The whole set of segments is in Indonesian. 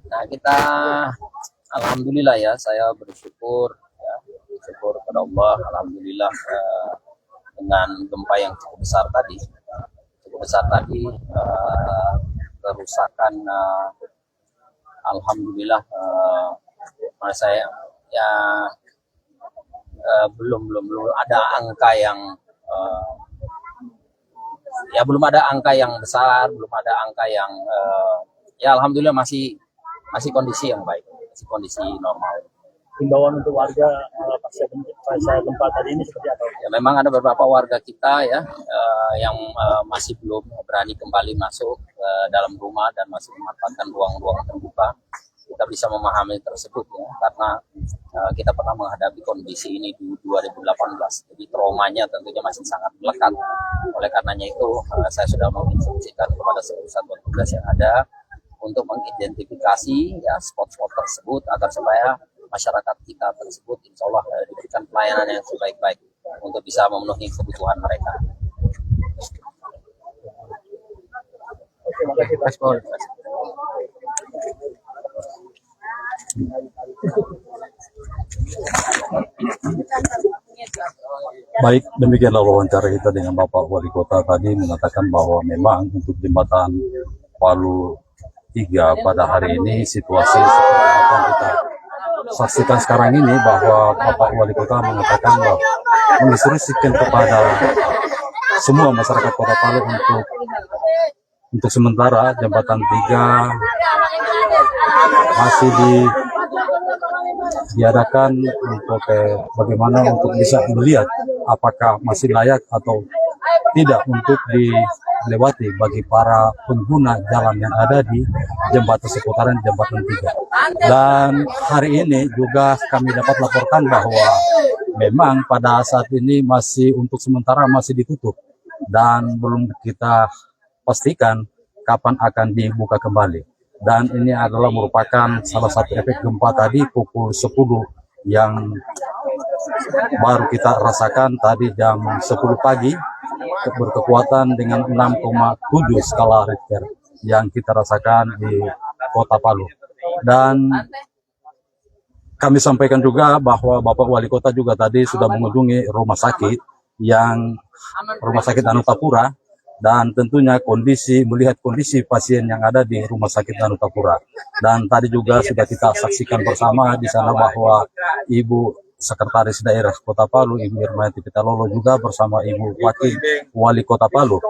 Nah, kita alhamdulillah ya, saya bersyukur ya, bersyukur kepada Allah, alhamdulillah dengan gempa yang cukup besar tadi. Cukup besar tadi kerusakan alhamdulillah saya ya belum ada angka yang eh, ya belum ada angka yang besar, belum ada angka yang ya alhamdulillah masih kondisi yang baik, masih kondisi normal. Himbauan untuk warga pasca gempa tadi ini seperti apa? Ya memang ada beberapa warga kita ya yang masih belum berani kembali masuk dalam rumah dan masih memanfaatkan ruang-ruang terbuka. Kita bisa memahami tersebut ya, karena kita pernah menghadapi kondisi ini di 2018. Jadi traumanya tentunya masih sangat melekat. Oleh karenanya itu saya sudah menginstruksikan kepada seluruh satuan tugas yang ada untuk mengidentifikasi ya spot-spot tersebut agar supaya masyarakat kita tersebut insya Allah diberikan pelayanan yang sebaik-baik untuk bisa memenuhi kebutuhan mereka. Oke, makasih Pak. Baik, demikianlah wawancara kita dengan Bapak Wali Kota tadi mengatakan bahwa memang untuk jembatan Palu 3 pada hari ini situasi seperti apa yang kita saksikan sekarang ini, bahwa Bapak Wali Kota mengatakan bahwa menginstruksikan kepada semua masyarakat Kota Palu untuk sementara jembatan 3 masih diadakan untuk bagaimana untuk bisa melihat apakah masih layak atau tidak untuk dilewati bagi para pengguna jalan yang ada di jembatan seputaran jembatan 3. Dan hari ini juga kami dapat laporkan bahwa memang pada saat ini masih untuk sementara masih ditutup dan belum kita pastikan kapan akan dibuka kembali. Dan ini adalah merupakan salah satu efek gempa tadi pukul 10 yang baru kita rasakan tadi jam 10 pagi berkekuatan dengan 6,7 skala Richter yang kita rasakan di Kota Palu. Dan kami sampaikan juga bahwa Bapak Wali Kota juga tadi sudah mengunjungi rumah sakit Anutapura, dan tentunya melihat kondisi pasien yang ada di Rumah Sakit Anutapura. Dan tadi juga sudah kita saksikan bersama di sana bahwa Ibu Sekretaris Daerah Kota Palu, Ibu Irmayati Pitalolo, juga bersama Ibu Wakil Wali Kota Palu,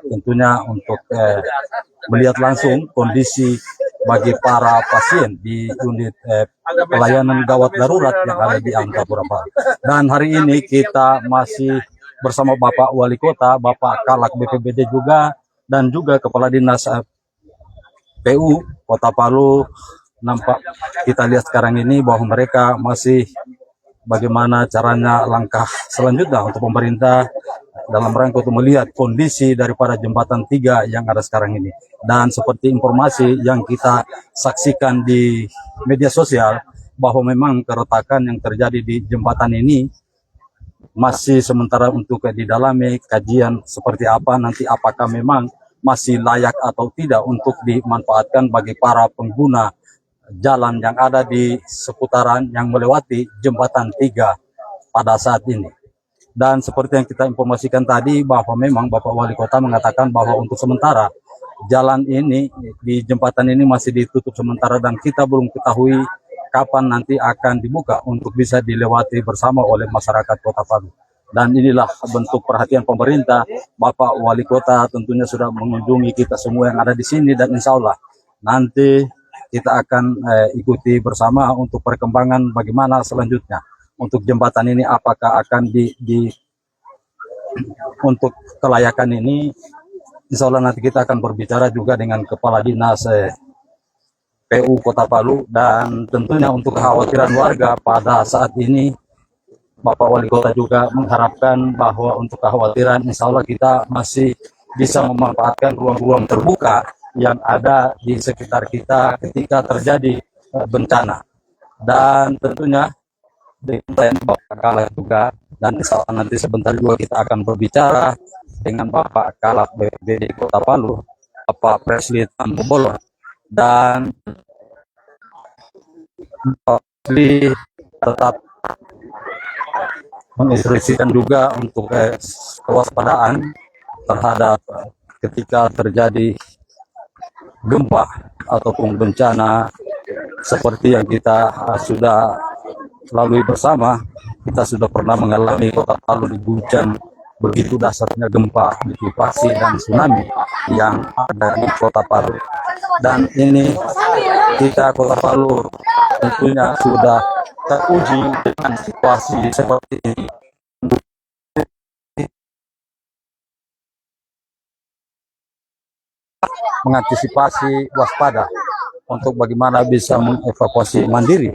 tentunya untuk melihat langsung kondisi bagi para pasien di unit pelayanan gawat darurat yang ada di Anutapura. Dan hari ini kita masih bersama Bapak Wali Kota, Bapak Kalak BPBD juga, dan juga Kepala Dinas PU Kota Palu. Nampak kita lihat sekarang ini bahwa mereka masih bagaimana caranya langkah selanjutnya untuk pemerintah dalam rangka untuk melihat kondisi daripada jembatan 3 yang ada sekarang ini. Dan seperti informasi yang kita saksikan di media sosial bahwa memang keretakan yang terjadi di jembatan ini masih sementara untuk didalami kajian seperti apa nanti, apakah memang masih layak atau tidak untuk dimanfaatkan bagi para pengguna jalan yang ada di seputaran yang melewati jembatan 3 pada saat ini. Dan seperti yang kita informasikan tadi bahwa memang Bapak Wali Kota mengatakan bahwa untuk sementara jalan ini di jembatan ini masih ditutup sementara dan kita belum ketahui kapan nanti akan dibuka untuk bisa dilewati bersama oleh masyarakat Kota Palu. Dan inilah bentuk perhatian pemerintah. Bapak Wali Kota tentunya sudah mengunjungi kita semua yang ada di sini, dan insya Allah nanti kita akan ikuti bersama untuk perkembangan bagaimana selanjutnya untuk jembatan ini, apakah akan untuk kelayakan ini. Insya Allah nanti kita akan berbicara juga dengan Kepala Dinas PU Kota Palu, dan tentunya untuk kekhawatiran warga pada saat ini Bapak Wali Kota juga mengharapkan bahwa untuk kekhawatiran insya Allah kita masih bisa memanfaatkan ruang-ruang terbuka yang ada di sekitar kita ketika terjadi bencana. Dan tentunya dengan Bapak Kalak juga, dan insya Allah nanti sebentar juga kita akan berbicara dengan Bapak Kalak BPBD Kota Palu, Bapak Presli Tambolo, dan Jadi tetap menginstruksikan juga untuk kewaspadaan terhadap ketika terjadi gempa ataupun bencana seperti yang kita sudah lalui bersama. Kita sudah pernah mengalami Kota Palu diguncang begitu dasarnya gempa, likuifaksi dan tsunami yang ada di Kota Palu. Dan ini kita Kota Palu tentunya sudah teruji dengan situasi seperti ini. Mengantisipasi waspada untuk bagaimana bisa mengevakuasi mandiri.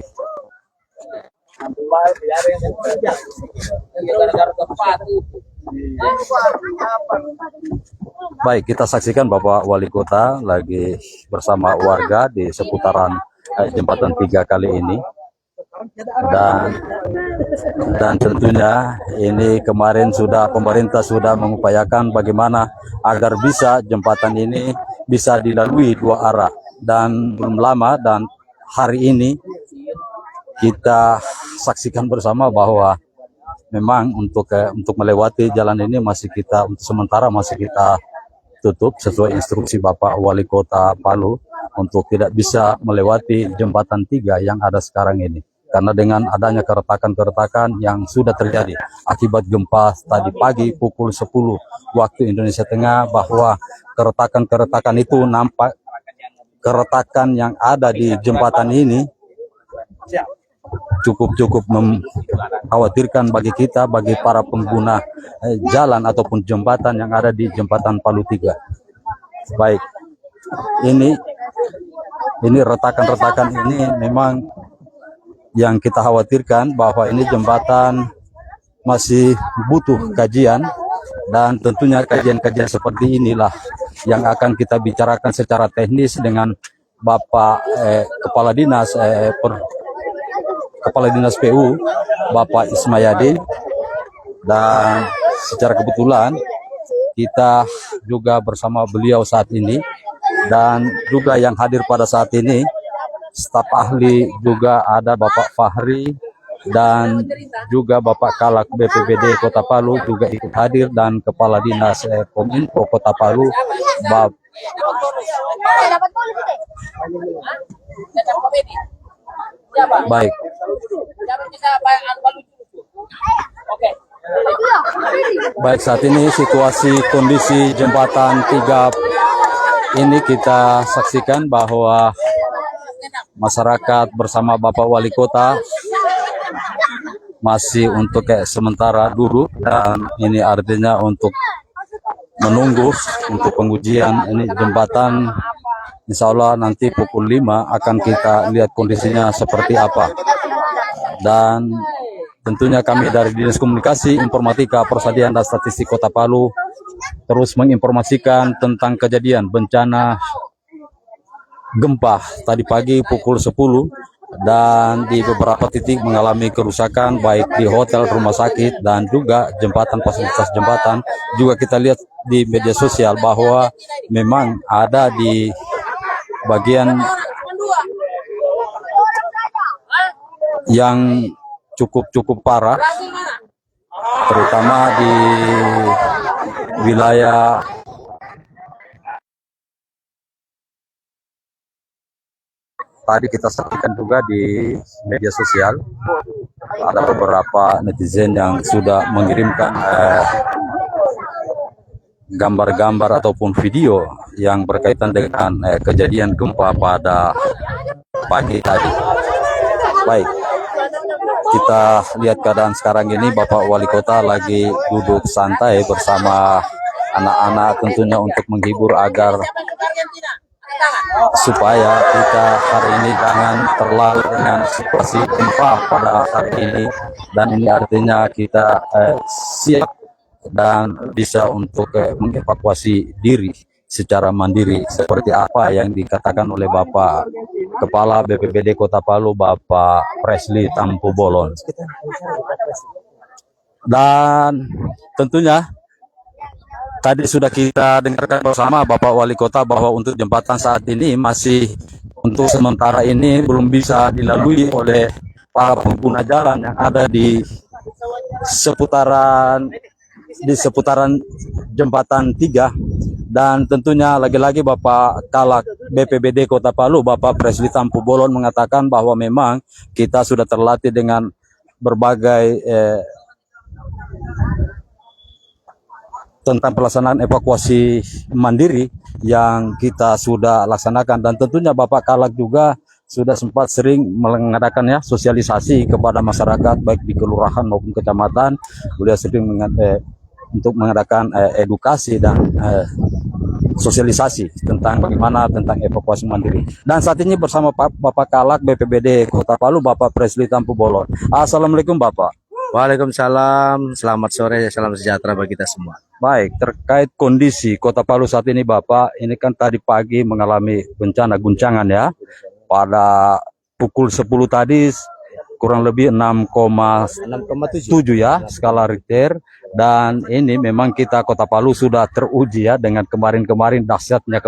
Baik, kita saksikan Bapak Wali Kota lagi bersama warga di seputaran jembatan 3 kali ini. Dan tentunya ini kemarin pemerintah sudah mengupayakan bagaimana agar bisa jembatan ini bisa dilalui 2 arah, dan belum lama dan hari ini kita saksikan bersama bahwa memang untuk melewati jalan ini untuk sementara masih kita tutup sesuai instruksi Bapak Wali Kota Palu untuk tidak bisa melewati jembatan 3 yang ada sekarang ini. Karena dengan adanya keretakan-keretakan yang sudah terjadi akibat gempa tadi pagi pukul 10 waktu Indonesia Tengah, bahwa keretakan-keretakan itu nampak, keretakan yang ada di jembatan ini cukup mengkhawatirkan bagi kita, bagi para pengguna jalan ataupun jembatan yang ada di jembatan Palu 3. Baik, ini retakan-retakan ini memang yang kita khawatirkan bahwa ini jembatan masih butuh kajian, dan tentunya kajian-kajian seperti inilah yang akan kita bicarakan secara teknis dengan Bapak Kepala Dinas PU Bapak Ismayadi. Dan secara kebetulan kita juga bersama beliau saat ini, dan juga yang hadir pada saat ini staf ahli juga ada Bapak Fahri, dan juga Bapak Kalak BPBD Kota Palu juga ikut hadir, dan Kepala Dinas Kominfo Kota Palu Baik. Baik, saat ini situasi kondisi jembatan 3 ini kita saksikan bahwa masyarakat bersama Bapak Wali Kota masih untuk sementara duduk, dan ini artinya untuk menunggu untuk pengujian ini jembatan. Insya Allah nanti pukul 5 akan kita lihat kondisinya seperti apa. Dan tentunya kami dari Dinas Komunikasi, Informatika, Persadiaan dan Statistik Kota Palu terus menginformasikan tentang kejadian bencana gempa tadi pagi pukul 10, dan di beberapa titik mengalami kerusakan baik di hotel, rumah sakit, dan juga jembatan, fasilitas jembatan. Juga kita lihat di media sosial bahwa memang ada di bagian yang cukup parah, terutama di wilayah tadi kita saksikan juga di media sosial. Ada beberapa netizen yang sudah mengirimkan gambar-gambar ataupun video yang berkaitan dengan kejadian gempa pada pagi tadi. Baik, kita lihat keadaan sekarang ini. Bapak Wali Kota lagi duduk santai bersama anak-anak, tentunya untuk menghibur agar supaya kita hari ini jangan terlalu dengan situasi gempa pada hari ini, dan ini artinya kita siap dan bisa untuk mengevakuasi diri secara mandiri seperti apa yang dikatakan oleh Bapak Kepala BPBD Kota Palu, Bapak Presli Tampu Bolon. Dan tentunya tadi sudah kita dengarkan bersama Bapak Wali Kota bahwa untuk jembatan saat ini masih untuk sementara ini belum bisa dilalui oleh para pengguna jalan yang ada di seputaran jembatan 3. Dan tentunya lagi-lagi Bapak Kalak BPBD Kota Palu, Bapak Presli Tampu Bolon mengatakan bahwa memang kita sudah terlatih dengan berbagai tentang pelaksanaan evakuasi mandiri yang kita sudah laksanakan. Dan tentunya Bapak Kalak juga sudah sempat sering mengadakan sosialisasi kepada masyarakat baik di kelurahan maupun kecamatan. Beliau sering untuk mengadakan edukasi dan sosialisasi tentang bagaimana tentang evakuasi mandiri. Dan saat ini bersama Bapak Kalak BPBD Kota Palu, Bapak Presli Tampu Bolon. Assalamualaikum Bapak. Waalaikumsalam, selamat sore, salam sejahtera bagi kita semua. Baik, terkait kondisi Kota Palu saat ini Bapak, ini kan tadi pagi mengalami bencana guncangan ya. Pada pukul 10 tadi kurang lebih 6,7 ya skala Richter. Dan ini memang kita Kota Palu sudah teruji ya dengan kemarin dahsyatnya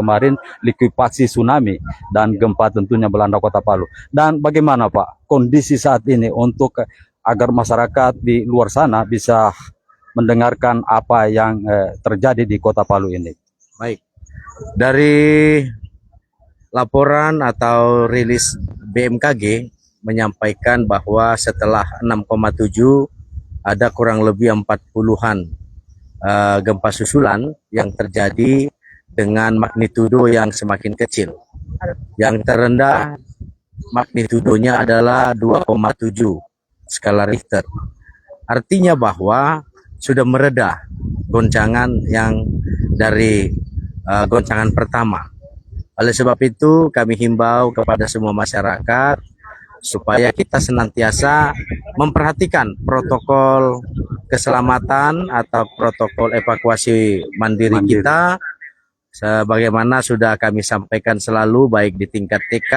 likuifaksi tsunami dan gempa tentunya melanda Kota Palu. Dan bagaimana Pak kondisi saat ini untuk agar masyarakat di luar sana bisa mendengarkan apa yang terjadi di Kota Palu ini? Baik, dari laporan atau rilis BMKG menyampaikan bahwa setelah 6,7 ada kurang lebih 40-an gempa susulan yang terjadi dengan magnitudo yang semakin kecil. Yang terendah magnitudonya adalah 2,7 skala Richter. Artinya bahwa sudah mereda goncangan yang dari goncangan pertama. Oleh sebab itu kami himbau kepada semua masyarakat supaya kita senantiasa memperhatikan protokol keselamatan atau protokol evakuasi mandiri kita sebagaimana sudah kami sampaikan selalu baik di tingkat TK,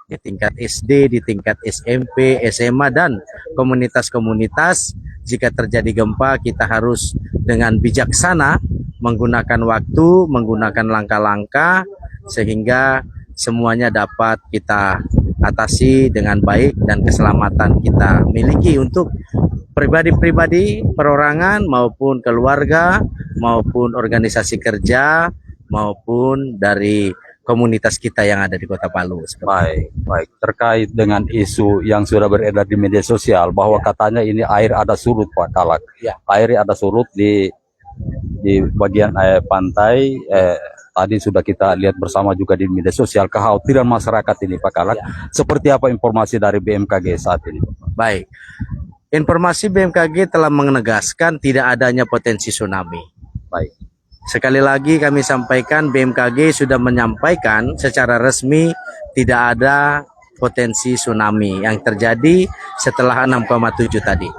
di tingkat SD, di tingkat SMP, SMA dan komunitas-komunitas. Jika terjadi gempa kita harus dengan bijaksana menggunakan waktu, menggunakan langkah-langkah sehingga semuanya dapat kita atasi dengan baik dan keselamatan kita miliki untuk pribadi-pribadi, perorangan maupun keluarga maupun organisasi kerja maupun dari komunitas kita yang ada di Kota Palu. Baik. Terkait dengan isu yang sudah beredar di media sosial bahwa katanya ini air ada surut Pak Kalak. Ya. Air ada surut di bagian pantai. Tadi sudah kita lihat bersama juga di media sosial kekhawatiran masyarakat ini Pak Kalak. Ya. Seperti apa informasi dari BMKG saat ini? Baik. Informasi BMKG telah menegaskan tidak adanya potensi tsunami. Baik. Sekali lagi kami sampaikan BMKG sudah menyampaikan secara resmi tidak ada potensi tsunami yang terjadi setelah 6,7 tadi.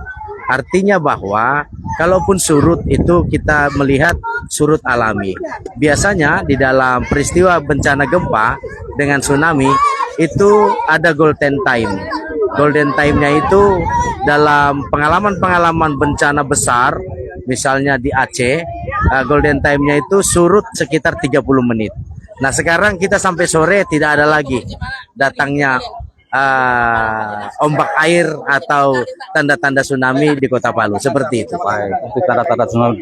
Artinya bahwa kalaupun surut itu kita melihat surut alami. Biasanya di dalam peristiwa bencana gempa dengan tsunami itu ada golden time. Golden time-nya itu dalam pengalaman-pengalaman bencana besar, misalnya di Aceh, golden time-nya itu surut sekitar 30 menit. Nah sekarang kita sampai sore tidak ada lagi datangnya ombak air atau tanda-tanda tsunami di Kota Palu seperti itu. Baik, untuk tanda-tanda tsunami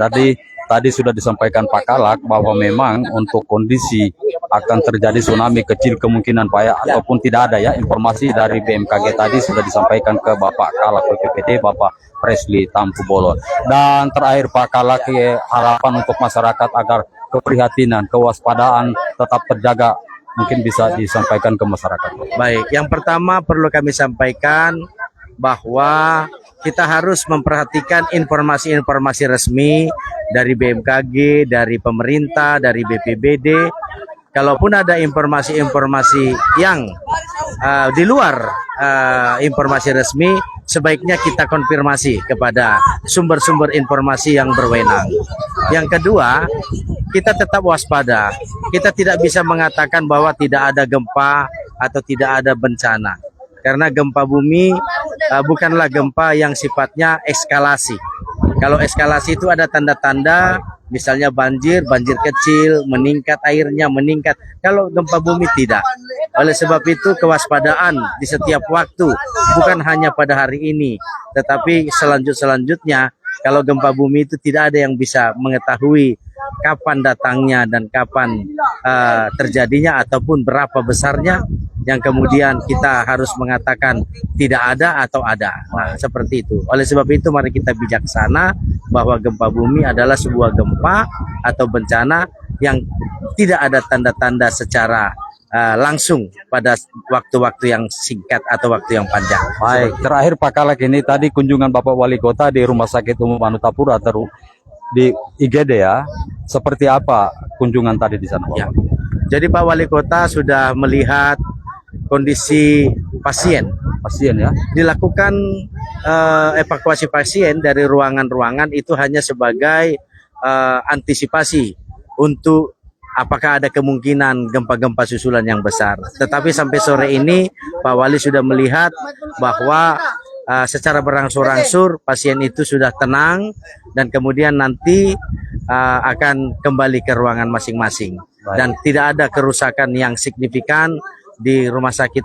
tadi sudah disampaikan Pak Kalak bahwa memang untuk kondisi akan terjadi tsunami kecil kemungkinan Pak ya, ataupun tidak ada ya. Informasi dari BMKG tadi sudah disampaikan ke Bapak Kalak BPBD, Bapak Presli Tampu Bolon. Dan terakhir Pak Kalak, harapan untuk masyarakat agar keprihatinan, kewaspadaan tetap terjaga mungkin bisa disampaikan ke masyarakat. Baik, yang pertama perlu kami sampaikan bahwa kita harus memperhatikan informasi-informasi resmi dari BMKG, dari pemerintah, dari BPBD. Kalaupun ada informasi-informasi yang di luar informasi resmi, sebaiknya kita konfirmasi kepada sumber-sumber informasi yang berwenang. Yang kedua, kita tetap waspada. Kita tidak bisa mengatakan bahwa tidak ada gempa atau tidak ada bencana. Karena gempa bumi bukanlah gempa yang sifatnya eskalasi. Kalau eskalasi itu ada tanda-tanda, misalnya banjir kecil, meningkat airnya, meningkat. Kalau gempa bumi tidak. Oleh sebab itu kewaspadaan di setiap waktu, bukan hanya pada hari ini, tetapi selanjutnya kalau gempa bumi itu tidak ada yang bisa mengetahui kapan datangnya dan kapan terjadinya ataupun berapa besarnya, yang kemudian kita harus mengatakan tidak ada atau ada. Nah, seperti itu. Oleh sebab itu mari kita bijaksana bahwa gempa bumi adalah sebuah gempa atau bencana yang tidak ada tanda-tanda secara langsung pada waktu-waktu yang singkat atau waktu yang panjang. Baik, terakhir Pak Kalak, ini tadi kunjungan Bapak Wali Kota di Rumah Sakit Umum Anu Tapura atau di IGD ya. Seperti apa kunjungan tadi di sana, Pak? Ya. Jadi Pak Wali Kota sudah melihat kondisi pasien. Pasien ya. Dilakukan evakuasi pasien dari ruangan-ruangan itu hanya sebagai antisipasi untuk apakah ada kemungkinan gempa-gempa susulan yang besar. Tetapi sampai sore ini Pak Wali sudah melihat bahwa secara berangsur-angsur pasien itu sudah tenang dan kemudian nanti akan kembali ke ruangan masing-masing. Dan tidak ada kerusakan yang signifikan di rumah sakit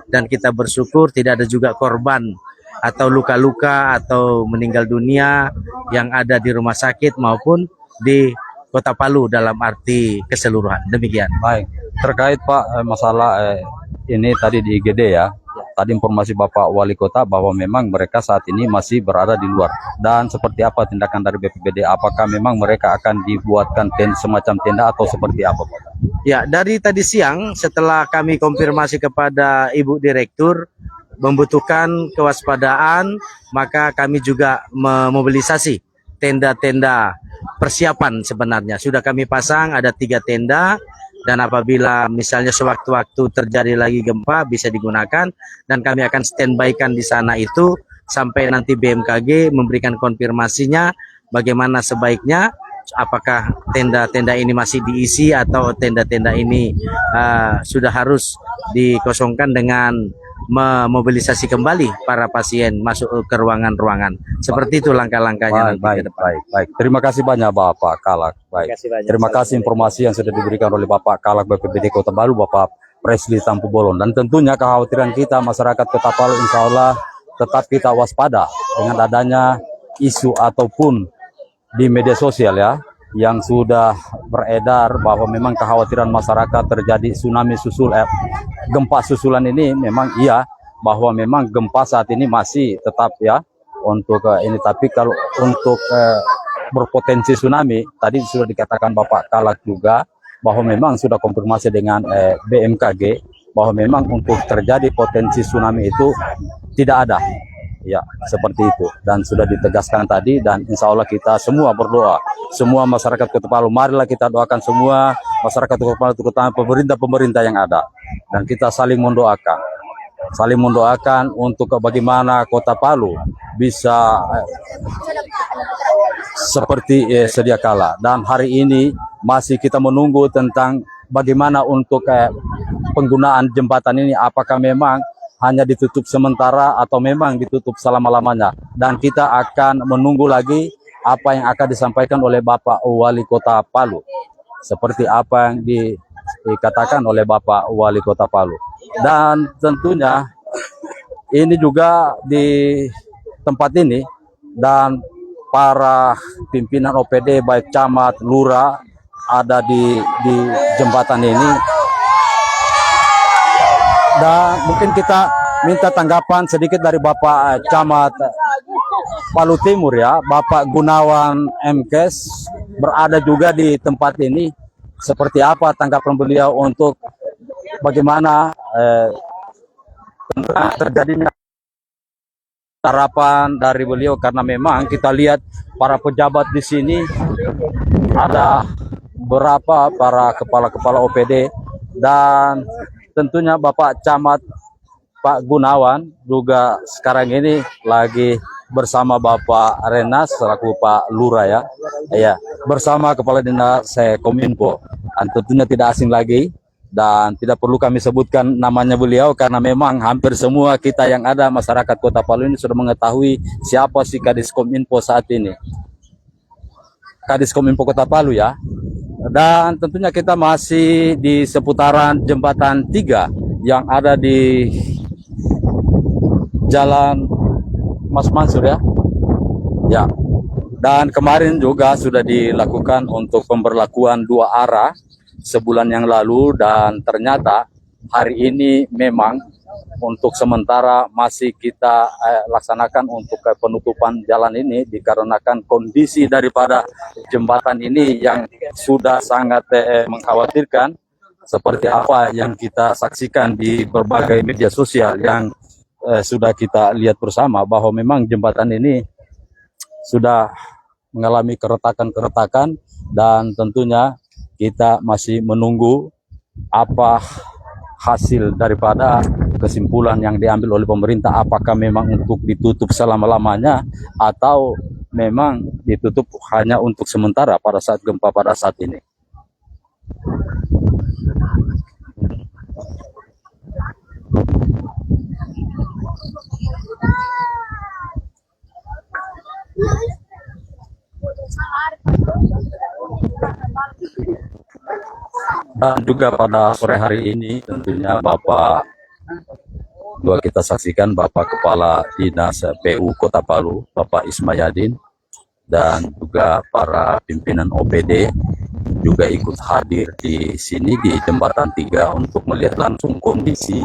dan kita bersyukur tidak ada juga korban atau luka-luka atau meninggal dunia yang ada di rumah sakit maupun di Kota Palu dalam arti keseluruhan. Demikian. Baik, terkait Pak masalah ini tadi di IGD ya. Tadi informasi Bapak Wali Kota bahwa memang mereka saat ini masih berada di luar. Dan seperti apa tindakan dari BPBD? Apakah memang mereka akan dibuatkan semacam tenda atau seperti apa, Pak? Ya, dari tadi siang setelah kami konfirmasi kepada Ibu Direktur membutuhkan kewaspadaan, maka kami juga memobilisasi tenda-tenda persiapan sebenarnya. Sudah kami pasang ada 3 tenda dan apabila misalnya sewaktu-waktu terjadi lagi gempa bisa digunakan dan kami akan standby-kan di sana itu sampai nanti BMKG memberikan konfirmasinya bagaimana sebaiknya, apakah tenda-tenda ini masih diisi atau tenda-tenda ini sudah harus dikosongkan dengan memobilisasi kembali para pasien masuk ke ruangan-ruangan. Seperti itu langkah-langkahnya. Baik. Terima kasih banyak Bapak Kalak. Baik. Terima kasih informasi yang sudah diberikan oleh Bapak Kalak BPBD Kota Palu, Bapak Presli Tampu Bolon. Dan tentunya kekhawatiran kita masyarakat Kota Palu insya Allah tetap kita waspada dengan adanya isu ataupun di media sosial ya, yang sudah beredar bahwa memang kekhawatiran masyarakat terjadi tsunami gempa susulan ini. Memang iya bahwa memang gempa saat ini masih tetap ya untuk ini, tapi kalau untuk berpotensi tsunami tadi sudah dikatakan Bapak Kalak juga bahwa memang sudah konfirmasi dengan BMKG bahwa memang untuk terjadi potensi tsunami itu tidak ada. Ya, seperti itu. Dan sudah ditegaskan tadi dan insya Allah kita semua berdoa. Semua masyarakat Kota Palu, marilah kita doakan semua masyarakat Kota Palu, terutama pemerintah-pemerintah yang ada. Dan kita saling mendoakan. Saling mendoakan untuk bagaimana Kota Palu bisa seperti sedia kala. Dan hari ini masih kita menunggu tentang bagaimana untuk penggunaan jembatan ini. Apakah memang hanya ditutup sementara atau memang ditutup selama-lamanya. Dan kita akan menunggu lagi apa yang akan disampaikan oleh Bapak Wali Kota Palu. Seperti apa yang dikatakan oleh Bapak Wali Kota Palu. Dan tentunya ini juga di tempat ini dan para pimpinan OPD baik camat, lurah ada di jembatan ini. Dan mungkin kita minta tanggapan sedikit dari Bapak Camat Palu Timur ya, Bapak Gunawan MKes berada juga di tempat ini. Seperti apa tanggapan beliau untuk bagaimana terjadinya harapan dari beliau, karena memang kita lihat para pejabat di sini ada beberapa para kepala-kepala OPD dan tentunya Bapak Camat Pak Gunawan juga sekarang ini lagi bersama Bapak Renas selaku Pak Lurah ya. Ya, bersama Kepala Dinas Kominfo. Dan tentunya tidak asing lagi dan tidak perlu kami sebutkan namanya beliau karena memang hampir semua kita yang ada masyarakat Kota Palu ini sudah mengetahui siapa si Kadis Kominfo saat ini. Kadis Kominfo Kota Palu ya. Dan tentunya kita masih di seputaran jembatan 3 yang ada di Jalan Mas Mansur ya. Ya. Dan kemarin juga sudah dilakukan untuk pemberlakuan 2 arah sebulan yang lalu, dan ternyata hari ini memang untuk sementara masih kita laksanakan untuk penutupan jalan ini dikarenakan kondisi daripada jembatan ini yang sudah sangat mengkhawatirkan, seperti apa yang kita saksikan di berbagai media sosial yang sudah kita lihat bersama, bahwa memang jembatan ini sudah mengalami keretakan-keretakan, dan tentunya kita masih menunggu apa hasil daripada kesimpulan yang diambil oleh pemerintah, apakah memang untuk ditutup selama-lamanya atau memang ditutup hanya untuk sementara pada saat gempa pada saat ini. Dan juga pada sore hari ini tentunya Bapak juga kita saksikan Bapak Kepala Dinas PU Kota Palu, Bapak Ismayadin, dan juga para pimpinan OPD juga ikut hadir di sini di Jembatan 3 untuk melihat langsung kondisi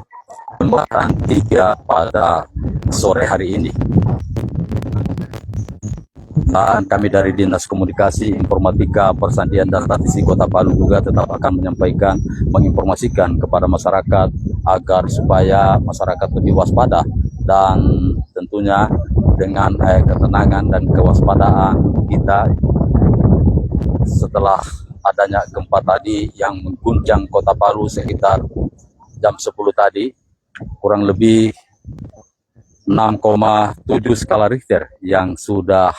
Jembatan 3 pada sore hari ini. Dan kami dari Dinas Komunikasi, Informatika, Persandian, dan Statistik Kota Palu juga tetap akan menyampaikan, menginformasikan kepada masyarakat agar supaya masyarakat lebih waspada, dan tentunya dengan ketenangan dan kewaspadaan kita setelah adanya gempa tadi yang mengguncang Kota Palu sekitar jam 10 tadi, kurang lebih 6,7 skala Richter yang sudah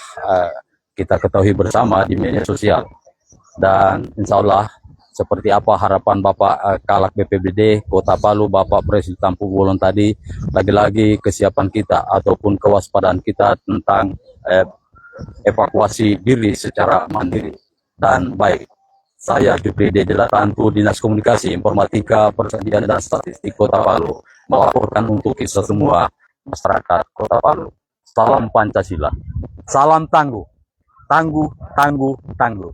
kita ketahui bersama di media sosial. Dan insya Allah seperti apa harapan Bapak Kalak BPBD Kota Palu, Bapak Presiden Tampu Bolon tadi, lagi-lagi kesiapan kita ataupun kewaspadaan kita tentang evakuasi diri secara mandiri dan baik. Saya Jupri Delatantu, Dinas Komunikasi, Informatika, Persandian, dan Statistik Kota Palu melaporkan untuk kita semua masyarakat Kota Palu. Salam Pancasila. Salam tangguh. Tangguh, tangguh, tangguh.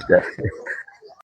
Ya.